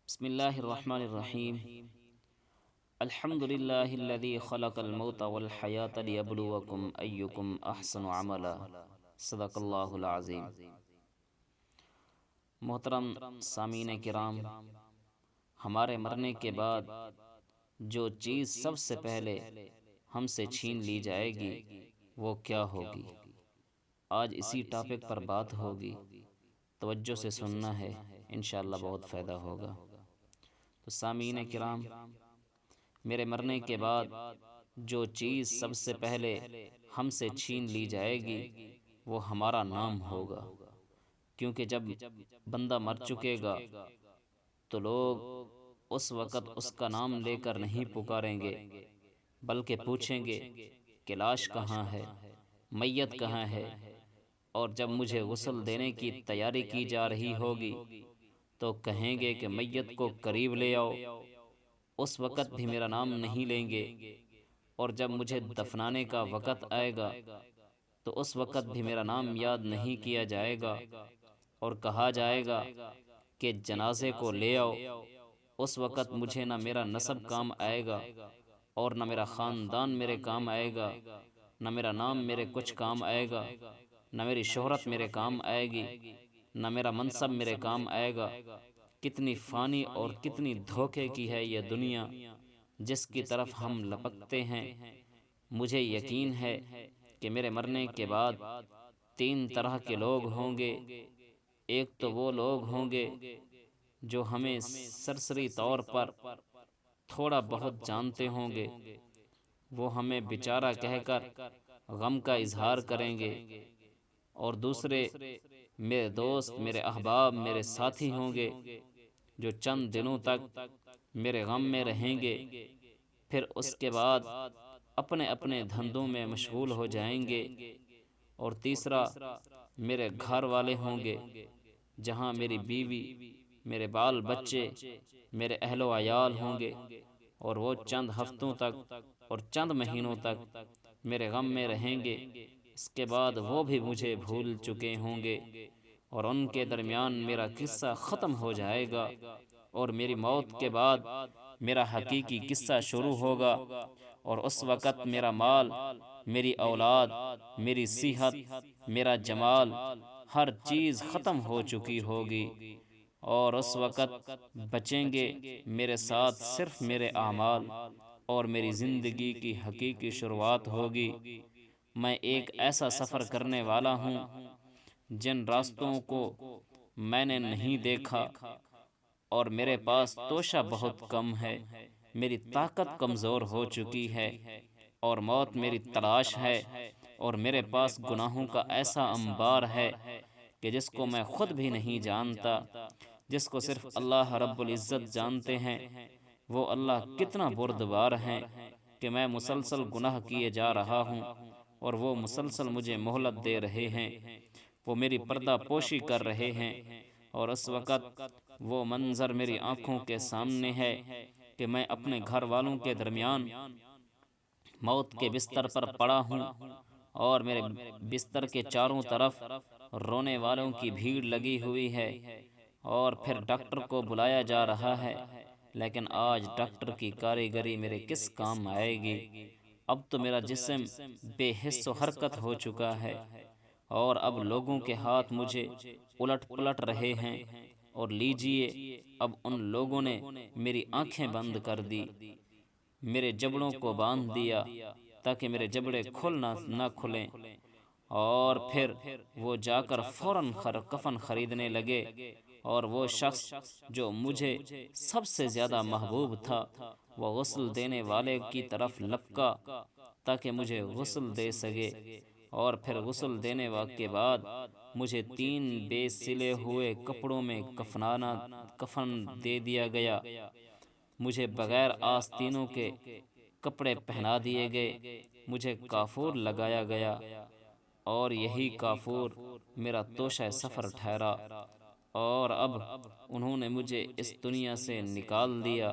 بسم اللہ الرحمن الرحیم الحمد للہ الذی خلق الموت والحیاة لیبلوکم ایکم احسن عملا صدق اللہ العظیم۔ محترم سامعین کرام، ہمارے مرنے کے بعد جو چیز سب سے پہلے ہم سے چھین لی جائے گی وہ کیا ہوگی؟ آج اسی ٹاپک پر بات ہوگی، توجہ سے سننا ہے، انشاءاللہ بہت فائدہ ہوگا۔ تو سامعین کرام، میرے مرنے کے بعد جو چیز سب سے پہلے ہم سے چھین لی جائے گی وہ ہمارا نام ہوگا، کیونکہ جب بندہ مر چکے گا تو لوگ اس وقت اس کا نام لے کر نہیں پکاریں گے، بلکہ پوچھیں گے کہ لاش کہاں ہے، میت کہاں ہے۔ اور جب مجھے غسل دینے کی تیاری کی جا رہی ہوگی تو کہیں گے کہ میت کو قریب لے آؤ، اس وقت بھی میرا نام نہیں لیں گے۔ اور جب مجھے دفنانے کا وقت آئے گا تو اس وقت بھی میرا نام یاد نہیں کیا جائے گا، اور کہا جائے گا کہ جنازے کو لے آؤ۔ اس وقت مجھے نہ میرا نسب کام آئے گا، اور نہ میرا خاندان میرے کام آئے گا، نہ میرا نام میرے کچھ کام آئے گا، نہ میری شہرت میرے کام آئے گی، نہ میرا منصب میرے کام آئے گا۔ کتنی فانی اور کتنی دھوکے کی ہے یہ دنیا جس کی طرف ہم لپکتے ہیں۔ مجھے یقین ہے کہ میرے مرنے کے بعد تین طرح کے لوگ ہوں گے۔ ایک تو وہ لوگ ہوں گے جو ہمیں سرسری طور پر تھوڑا بہت جانتے ہوں گے، وہ ہمیں بیچارہ کہہ کر غم کا اظہار کریں گے۔ اور دوسرے میرے دوست، میرے احباب، میرے ساتھی ہوں گے جو چند دنوں تک میرے غم میں رہیں گے، پھر اس کے بعد اپنے اپنے دھندوں میں مشغول ہو جائیں گے۔ اور تیسرا میرے گھر والے ہوں گے، جہاں میری بیوی، میرے بال بچے، میرے اہل و عیال ہوں گے، اور وہ چند ہفتوں تک اور چند مہینوں تک میرے غم میں رہیں گے۔ اس کے بعد وہ بھی مجھے بھول چکے ہوں گے، اور ان کے درمیان میرا قصہ ختم ہو جائے گا، اور میری موت کے بعد میرا حقیقی قصہ شروع ہوگا۔ اور اس وقت میرا مال، میری اولاد، میری صحت، میرا جمال، ہر چیز ختم ہو چکی ہوگی، اور اس وقت بچیں گے میرے ساتھ صرف میرے اعمال، اور میری زندگی کی حقیقی شروعات ہوگی۔ میں ایک ایسا سفر کرنے والا ہوں جن راستوں کو میں نے نہیں دیکھا، اور میرے پاس توشہ بہت کم ہے، میری طاقت کمزور ہو چکی ہے، اور موت میری تلاش ہے، اور میرے پاس گناہوں کا ایسا انبار ہے کہ جس کو میں خود بھی نہیں جانتا، جس کو صرف اللہ رب العزت جانتے ہیں۔ وہ اللہ کتنا بردبار ہیں کہ میں مسلسل گناہ کیے جا رہا ہوں، اور وہ مسلسل مجھے مہلت دے رہے ہیں، وہ میری پردہ پوشی کر رہے ہیں۔ اور اس وقت وہ منظر میری آنکھوں کے سامنے ہے کہ میں اپنے گھر والوں کے درمیان موت کے بستر پر پڑا ہوں، اور میرے بستر کے چاروں طرف رونے والوں کی بھیڑ لگی ہوئی ہے، اور پھر ڈاکٹر کو بلایا جا رہا ہے۔ لیکن آج ڈاکٹر کی کاریگری میرے کس کام آئے گی؟ اب تو میرا جسم بے حس و حرکت ہو چکا ہے، اور اب لوگوں کے ہاتھ مجھے الٹ پلٹ رہے ہیں، اور لیجئے اب ان لوگوں نے میری آنکھیں بند کر دی، میرے جبڑوں کو باندھ دیا تاکہ میرے جبڑے نہ کھلیں، اور پھر وہ جا کر فوراً کفن خریدنے لگے۔ اور وہ شخص جو مجھے سب سے زیادہ محبوب تھا، وہ غسل دینے والے کی طرف لپکا تاکہ مجھے غسل دے سکے، اور پھر غسل دینے کے بعد مجھے 3 بے سلے ہوئے کپڑوں میں کفن دے دیا گیا، مجھے بغیر آستینوں کے کپڑے پہنا دیے گئے، مجھے کافور لگایا گیا، اور یہی کافور میرا توشہ سفر ٹھہرا، اور اب انہوں نے مجھے اس دنیا سے نکال دیا۔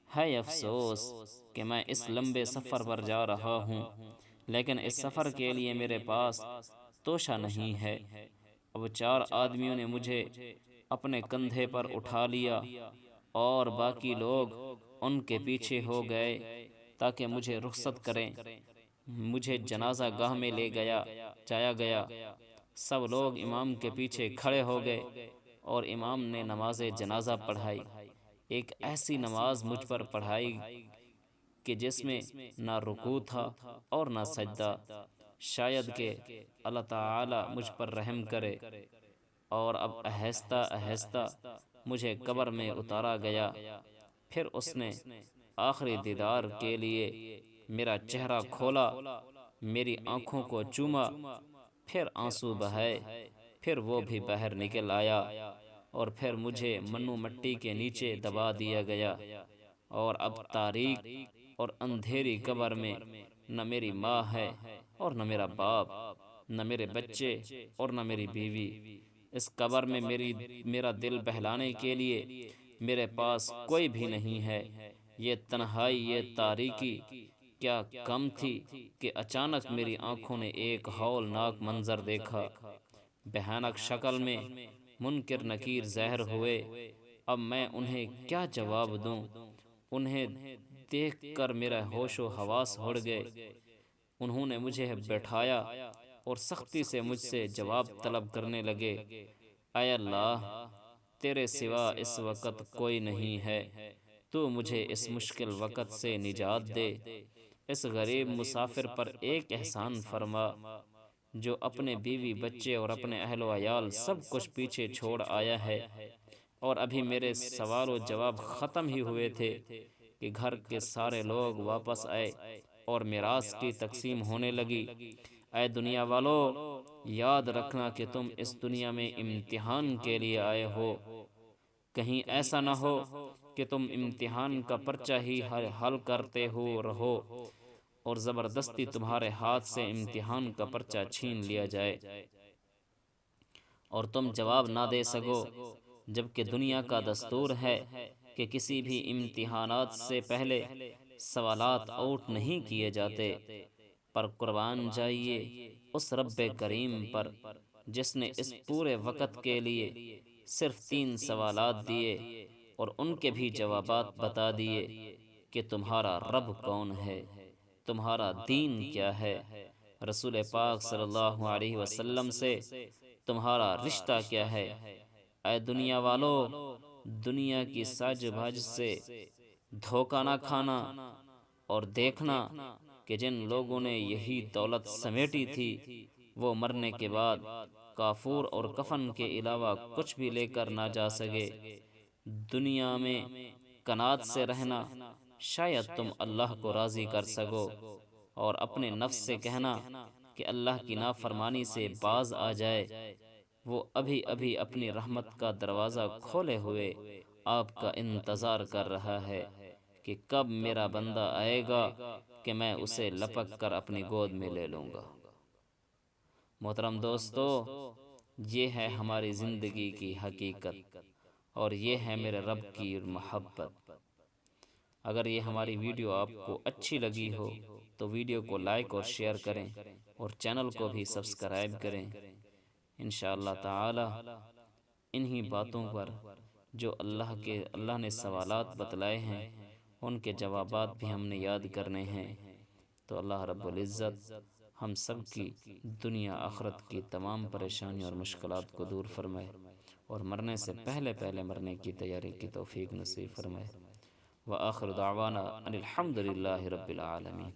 ہے افسوس کہ میں اس لمبے سفر پر جا رہا ہوں، لیکن اس سفر کے لیے میرے پاس توشہ نہیں ہے۔ اب 4 آدمیوں نے مجھے اپنے کندھے پر اٹھا لیا، اور باقی لوگ ان کے پیچھے ہو گئے تاکہ مجھے رخصت کریں۔ مجھے جنازہ گاہ میں لے جایا گیا۔ سب لوگ امام کے پیچھے کھڑے ہو گئے اور امام نے نماز جنازہ پڑھائی۔ ایک ایسی نماز مجھ پر پڑھائی کہ جس میں نہ رکوع تھا اور نہ سجدہ۔ شاید کہ اللہ تعالی مجھ پر رحم کرے۔ اور اب آہستہ آہستہ مجھے قبر میں اتارا گیا۔ پھر اس نے آخری دیدار کے لیے میرا چہرہ کھولا، میری آنکھوں کو چوما، پھر آنسو بہائے، پھر وہ بھی باہر نکل آیا، اور پھر مجھے منو مٹی کے نیچے دبا دیا گیا۔ اور اب تاریک اور اندھیری قبر میں نہ میری ماں ہے اور نہ میرا باپ، نہ میرے بچے اور نہ میری بیوی۔ اس قبر میں میرا دل بہلانے کے لیے میرے پاس کوئی بھی نہیں ہے۔ یہ تنہائی، یہ تاریکی کیا کم تھی کہ اچانک میری آنکھوں نے ایک ہولناک منظر دیکھا۔ بھیانک شکل میں منکر نکیر ظاہر ہوئے۔ اب میں انہیں کیا جواب دوں؟ انہیں دیکھ کر میرا ہوش و حواس اڑ گئے۔ انہوں نے مجھے بٹھایا اور سختی سے مجھ سے جواب طلب کرنے لگے۔ اے اللہ، تیرے سوا اس وقت کوئی نہیں ہے، تو مجھے اس مشکل وقت سے نجات دے۔ اس غریب مسافر پر ایک احسان فرما جو اپنے بیوی بچے اور اپنے اہل و عیال سب کچھ پیچھے چھوڑ آیا ہے، اور ابھی میرے سوال و جواب ختم ہی ہوئے تھے کہ گھر کے سارے لوگ واپس آئے اور میراث کی تقسیم ہونے لگی۔ اے دنیا والو، یاد رکھنا کہ تم اس دنیا میں امتحان کے لیے آئے ہو۔ کہیں ایسا نہ ہو کہ تم امتحان کا پرچہ ہی حل کرتے ہو رہو اور زبردستی تمہارے ہاتھ سے امتحان کا پرچہ چھین لیا جائے اور تم جواب نہ دے سکو، جبکہ دنیا کا دستور ہے کہ کسی بھی امتحانات سے پہلے سوالات آؤٹ نہیں کیے جاتے۔ پر قربان جائیے اس رب کریم پر جس نے اس پورے وقت کے لیے صرف 3 سوالات دیے اور ان کے بھی جوابات بتا دیے کہ تمہارا رب کون ہے، تمہارا دین کیا ہے، رسول پاک صلی اللہ علیہ وسلم سے تمہارا رشتہ کیا ہے۔ اے دنیا والو، دنیا کی ساج بھاج سے دھوکہ نہ کھانا اور دیکھنا کہ جن لوگوں نے یہی دولت سمیٹی تھی وہ مرنے کے بعد کافور اور کفن کے علاوہ کچھ بھی لے کر نہ جا سکے۔ دنیا میں قناعت سے رہنا، شاید تم اللہ کو راضی کر سکو، اور اپنے نفس سے کہنا کہ اللہ کی نافرمانی سے باز آ جائے۔ وہ ابھی ابھی اپنی رحمت کا دروازہ کھولے ہوئے آپ کا انتظار کر رہا ہے کہ کب میرا بندہ آئے گا کہ میں اسے لپک کر اپنی گود میں لے لوں گا۔ محترم دوستو، یہ ہے ہماری زندگی کی حقیقت، اور یہ ہے میرے رب کی محبت۔ اگر یہ ہماری ویڈیو آپ کو اچھی لگی ہو تو ویڈیو کو لائک اور شیئر کریں، اور چینل کو بھی سبسکرائب کریں۔ انشاءاللہ تعالی انہی باتوں پر جو اللہ نے سوالات بتلائے ہیں ان کے جوابات بھی ہم نے یاد کرنے ہیں۔ تو اللہ رب العزت ہم سب کی دنیا آخرت کی تمام پریشانیوں اور مشکلات کو دور فرمائے، اور مرنے سے پہلے مرنے کی تیاری کی توفیق نصیب فرمائے۔ وآخر دعوانا ان الحمد للہ رب العالمین۔